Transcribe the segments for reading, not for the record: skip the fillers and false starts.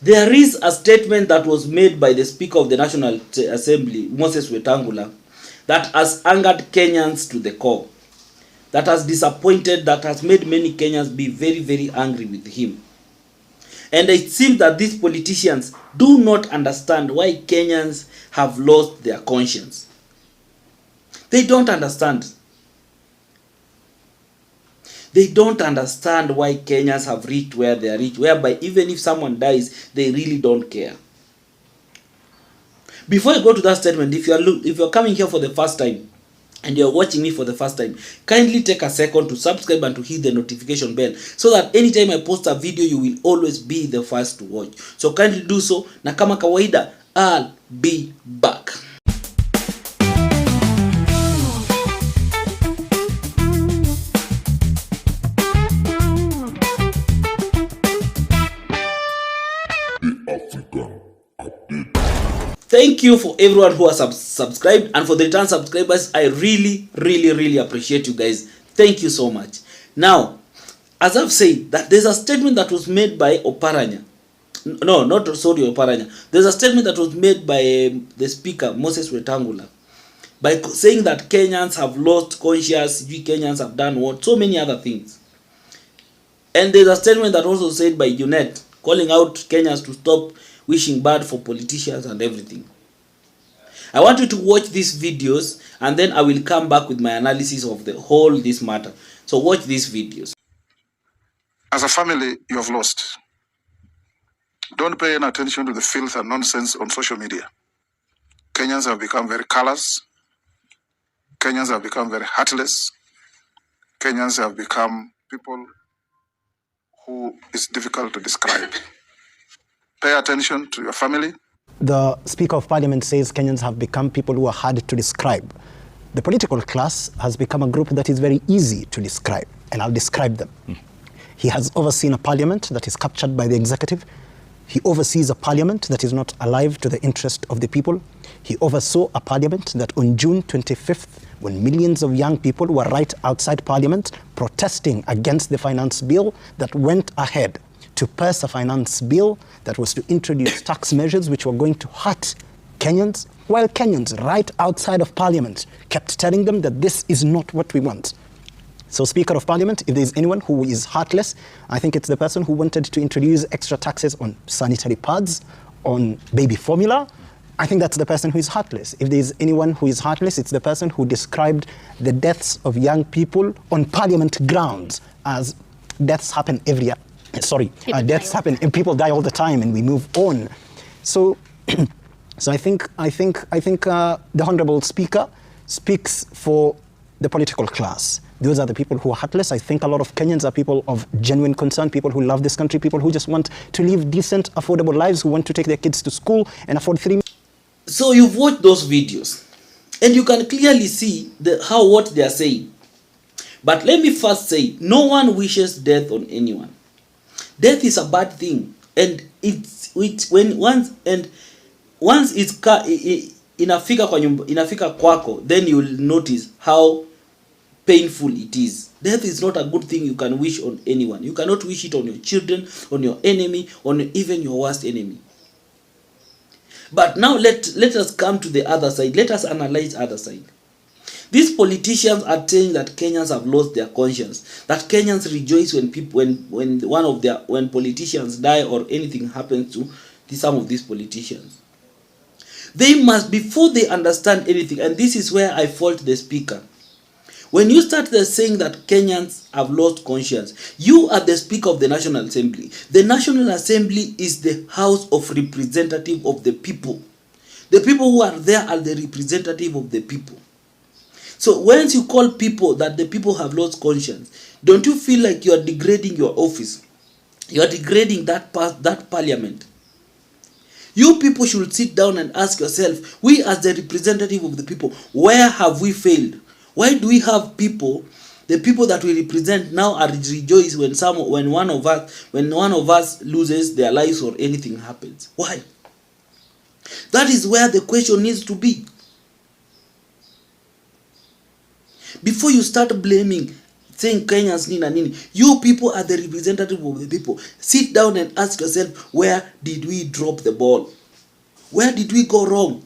There is a statement that was made by the Speaker of the National Assembly, Moses Wetangula, that has angered Kenyans to the core, that has disappointed, that has made many Kenyans be very, very angry with him. And it seems that these politicians do not understand why Kenyans have lost their conscience. They don't understand. They don't understand why Kenyans have reached where they are reached, whereby even if someone dies, they really don't care. Before I go to that statement, if you're coming here for the first time, and you're watching me for the first time, kindly take a second to subscribe and to hit the notification bell so that anytime I post a video, you will always be the first to watch. So kindly do so, na kama kawaida, I'll be back. Thank you for everyone who has subscribed, and for the return subscribers, I really appreciate you guys. Thank you so much. Now, as I've said, that there's a statement that was made by Oparanya. No, not sorry, Oparanya. There's a statement that was made by the Speaker, Moses Wetangula, by saying that Kenyans have lost conscience, Kenyans have done what, so many other things. And there's a statement that also said by UNET, calling out Kenyans to stop wishing bad for politicians and everything. I want you to watch these videos, and then I will come back with my analysis of the whole this matter. So watch these videos. As a family, you have lost. Don't pay any attention to the filth and nonsense on social media. Kenyans have become very callous. Kenyans have become very heartless. Kenyans have become people who is difficult to describe. Pay attention to your family. The Speaker of Parliament says Kenyans have become people who are hard to describe. The political class has become a group that is very easy to describe, and I'll describe them. He has overseen a parliament that is captured by the executive. He oversees a parliament that is not alive to the interest of the people. He oversaw a parliament that on June 25th, when millions of young people were right outside parliament protesting against the finance bill that went ahead to pass a finance bill that was to introduce tax measures which were going to hurt Kenyans, while Kenyans right outside of parliament kept telling them that this is not what we want. So, Speaker of Parliament, if there's anyone who is heartless, I think it's the person who wanted to introduce extra taxes on sanitary pads, on baby formula. I think that's the person who is heartless. If there's anyone who is heartless, it's the person who described the deaths of young people on parliament grounds as deaths happen every year. Deaths happen and people die all the time, and we move on. So, I think the Honourable Speaker speaks for the political class. Those are the people who are heartless. I think a lot of Kenyans are people of genuine concern, people who love this country, people who just want to live decent, affordable lives, who want to take their kids to school and afford 3 million. So you've watched those videos, and you can clearly see what they are saying. But let me first say, no one wishes death on anyone. Death is a bad thing, and once it's inafika kwako, then you will notice how painful it is. Death is not a good thing you can wish on anyone. You cannot wish it on your children, on your enemy, on even your worst enemy. But now let us come to the other side. Let us analyze the other side. These politicians are saying that Kenyans have lost their conscience, that Kenyans rejoice when politicians die or anything happens to some of these politicians. They must, before they understand anything, and this is where I fault the Speaker. When you start saying that Kenyans have lost conscience, you are the Speaker of the National Assembly. The National Assembly is the House of Representative of the people. The people who are there are the representative of the people. So once you call people that the people have lost conscience, don't you feel like you are degrading your office? You are degrading that parliament. You people should sit down and ask yourself, we as the representative of the people, where have we failed? Why do we have people, the people that we represent now are rejoice when one of us loses their lives or anything happens? Why? That is where the question needs to be. Before you start blaming saying Kenyans nini na nini. You people are the representative of the people. Sit down and ask yourself, where did we drop the ball? Where did we go wrong?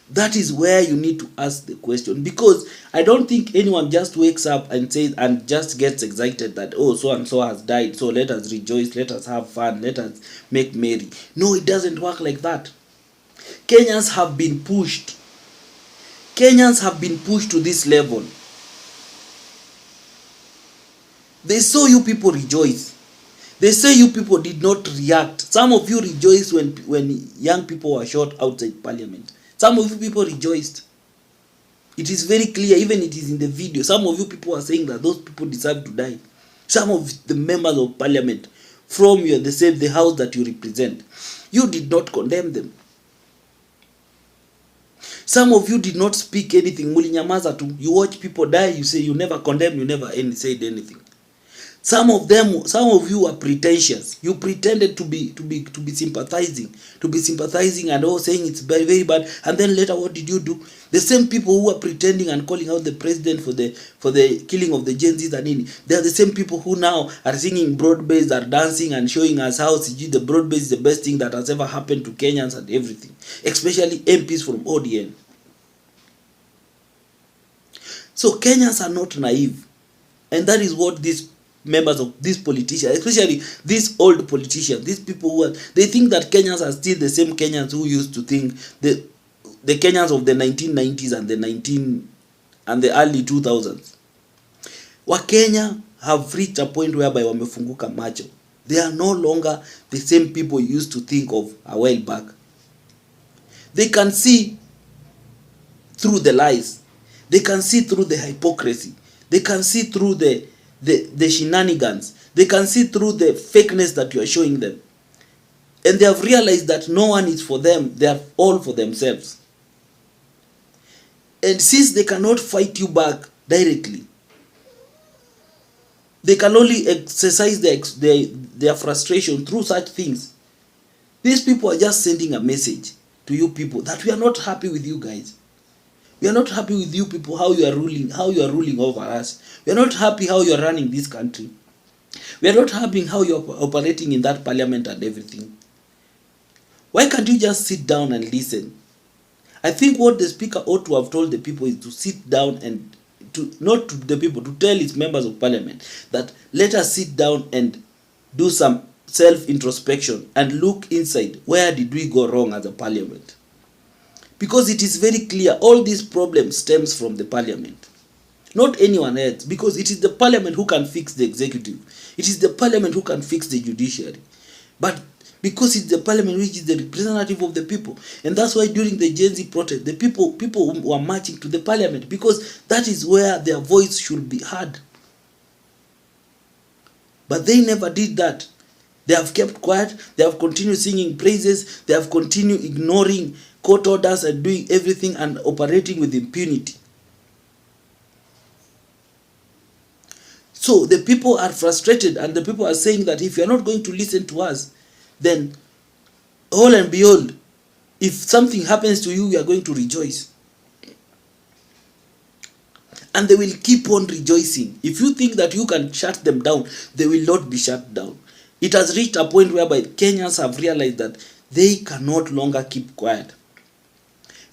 That is where you need to ask the question, because I don't think anyone just wakes up and says and just gets excited that, oh, so and so has died, so let us rejoice, let us have fun, let us make merry. No, it doesn't work like that. Kenyans have been pushed. Kenyans have been pushed to this level. They saw you people rejoice. They say you people did not react. Some of you rejoiced when young people were shot outside parliament. Some of you people rejoiced. It is very clear, even it is in the video. Some of you people are saying that those people deserve to die. Some of the members of parliament from the house that you represent, you did not condemn them. Some of you did not speak anything. Mulinyamaza tu. You watch people die, you say you never condemned, you never said anything. Some of you are pretentious. You pretended to be sympathizing, and all saying it's very, very bad. And then later, what did you do? The same people who are pretending and calling out the president for the killing of the Gen Zs and nini, they are the same people who now are singing broad-based, are dancing and showing us how the broad-based is the best thing that has ever happened to Kenyans and everything, especially MPs from ODN. So Kenyans are not naive, and that is what these members of these politicians, especially these old politicians, these people they think that Kenyans are still the same Kenyans who used to think the Kenyans of the 1990s and the early 2000s. Wakenya have reached a point whereby wamefunguka macho. They are no longer the same people you used to think of a while back. They can see through the lies. They can see through the hypocrisy. They can see through the shenanigans. They can see through the fakeness that you are showing them. And they have realized that no one is for them. They are all for themselves. And since they cannot fight you back directly, they can only exercise their frustration through such things. These people are just sending a message to you people that we are not happy with you guys. We are not happy with you people, how you are ruling over us. We are not happy how you are running this country. We are not happy how you are operating in that parliament and everything. Why can't you just sit down and listen? I think what the speaker ought to have told the people is to sit down and not to the people, to tell its members of parliament that let us sit down and do some self-introspection and look inside. Where did we go wrong as a parliament? Because it is very clear all these problems stems from the parliament, not anyone else, because it is the parliament who can fix the executive. It is the parliament who can fix the judiciary. But because it's the parliament which is the representative of the people, and that's why during the Gen Z protest, the people were marching to the parliament, because that is where their voice should be heard. But they never did that. They have kept quiet. They have continued singing praises. They have continued ignoring court orders and doing everything and operating with impunity. So the people are frustrated, and the people are saying that if you are not going to listen to us, then all and behold, if something happens to you, we are going to rejoice. And they will keep on rejoicing. If you think that you can shut them down, they will not be shut down. It has reached a point whereby Kenyans have realized that they can no longer keep quiet.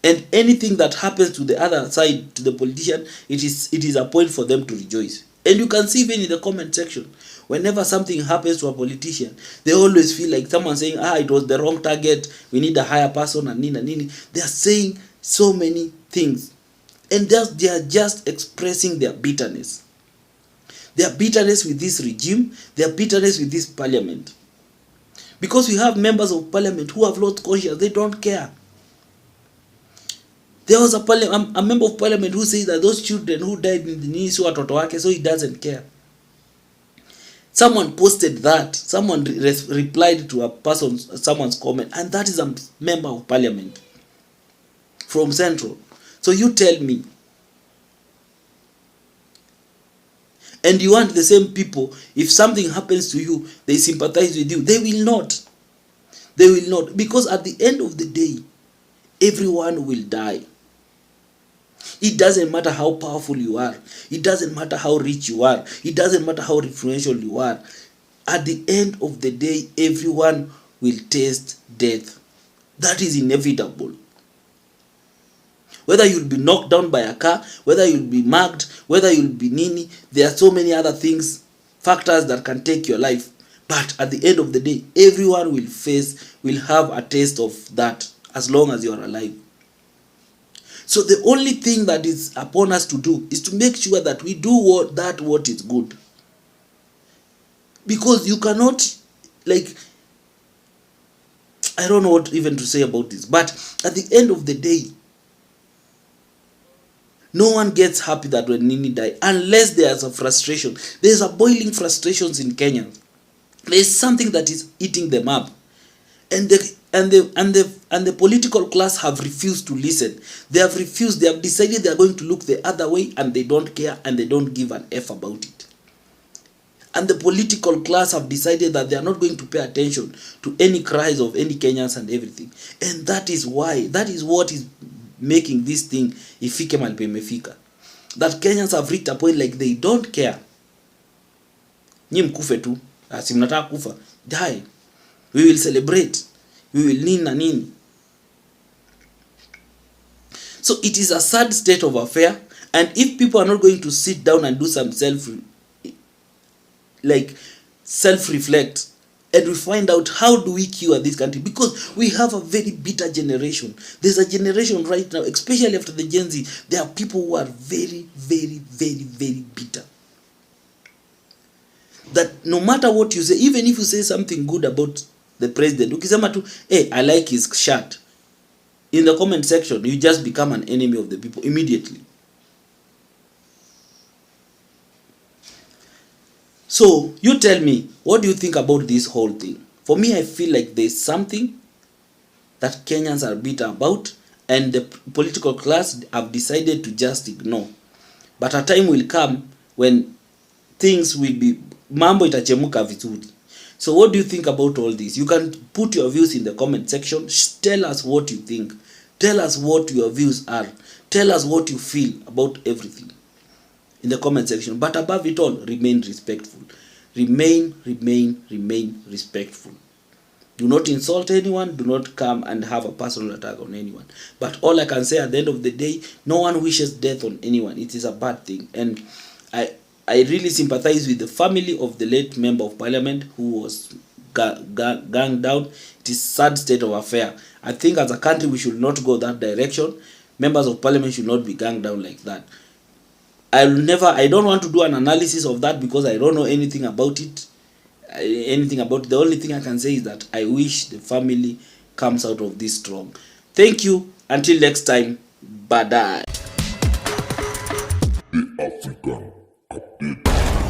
And anything that happens to the other side, to the politician, it is a point for them to rejoice. And you can see even in the comment section, whenever something happens to a politician, they always feel like someone saying, it was the wrong target, we need a higher person, and nini. They are saying so many things. And they are just expressing their bitterness. Their bitterness with this regime, their bitterness with this parliament. Because we have members of parliament who have lost conscience, they don't care. There was a member of parliament who says that those children who died in the Nisu watoto wake, so he doesn't care. Someone posted that. Someone replied to someone's comment, and that is a member of parliament from Central. So you tell me. And you want the same people, if something happens to you, they sympathize with you. They will not. They will not. Because at the end of the day, everyone will die. It doesn't matter how powerful you are. It doesn't matter how rich you are. It doesn't matter how influential you are. At the end of the day, everyone will taste death. That is inevitable. Whether you'll be knocked down by a car, whether you'll be mugged, whether you'll be nini, there are so many other things, factors that can take your life. But at the end of the day, everyone will have a taste of that as long as you are alive. So the only thing that is upon us to do is to make sure that we do what is good. Because you cannot, like, I don't know what even to say about this, but at the end of the day, no one gets happy that when Nini died, unless there's a frustration. There's a boiling frustrations in Kenya. There's something that is eating them up, and the political class have refused to listen. They have refused. They have decided they are going to look the other way, and they don't care, and they don't give an F about it. And the political class have decided that they are not going to pay attention to any cries of any Kenyans and everything. And that is why, that is what is making this thing ifike mahali imefika. That Kenyans have reached a point like they don't care. Nyi mkufe tu, si mnataka kufa, die. We will celebrate. We will nini na nini. So it is a sad state of affair, and if people are not going to sit down and do some self-reflect, and we find out how do we cure this country, because we have a very bitter generation. There's a generation right now, especially after the Gen Z, there are people who are very, very, very, very bitter. That no matter what you say, even if you say something good about the president, ukisema tu, hey, I like his shirt, in the comment section, you just become an enemy of the people immediately. So, you tell me, what do you think about this whole thing? For me, I feel like there's something that Kenyans are bitter about, and the political class have decided to just ignore. But a time will come when things will be, mambo itachemuka vizuri. So what do you think about all this? You can put your views in the comment section. Tell us what you think. Tell us what your views are. Tell us what you feel about everything in the comment section. But above it all, remain respectful. Remain respectful. Do not insult anyone. Do not come and have a personal attack on anyone. But all I can say at the end of the day, no one wishes death on anyone. It is a bad thing. And I really sympathize with the family of the late member of parliament who was ganged down. It is a sad state of affair. I think as a country we should not go that direction. Members of parliament should not be ganged down like that. I don't want to do an analysis of that because I don't know anything about it. The only thing I can say is that I wish the family comes out of this strong. Thank you. Until next time. Bye-bye. The African Update.